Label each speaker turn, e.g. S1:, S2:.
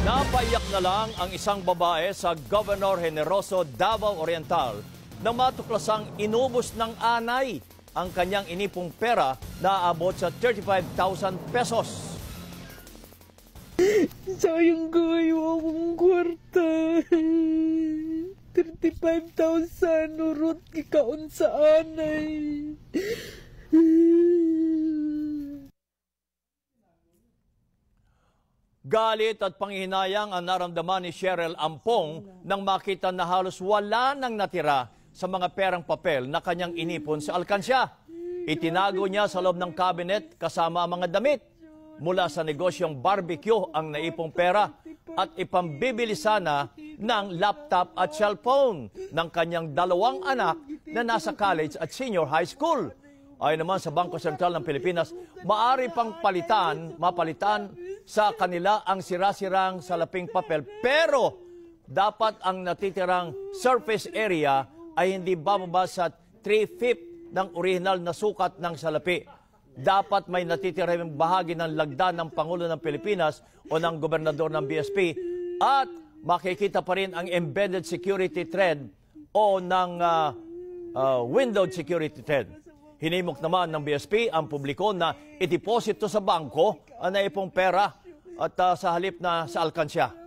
S1: Napaiyak na lang ang isang babae sa Governor Generoso, Davao Oriental nang matuklasang inubos ng anay ang kanyang inipong pera na aabot sa 35,000 pesos.
S2: Sayang kayo akong kwarta. 35,000 urot kikaon sa anay.
S1: Galit at panghihinayang ang naramdaman ni Cheryl Ampong nang makita na halos wala nang natira sa mga perang papel na kanyang inipon sa alkansya. Itinago niya sa loob ng cabinet kasama ang mga damit. Mula sa negosyong barbecue ang naipong pera at ipambibili sana ng laptop at cellphone ng kanyang dalawang anak na nasa college at senior high school. Ayon naman sa Bangko Sentral ng Pilipinas, maaari pang mapalitan sa kanila ang sira-sirang salaping papel, pero dapat ang natitirang surface area ay hindi bababa sa 3/5 ng orihinal na sukat ng salapi. Dapat may natitirang bahagi ng lagda ng Pangulo ng Pilipinas o ng Gobernador ng BSP at makikita pa rin ang embedded security thread o ng windowed security thread. Hinimok naman ng BSP ang publiko na ideposito sa bangko ang naipong pera at sa halip na sa alkansya.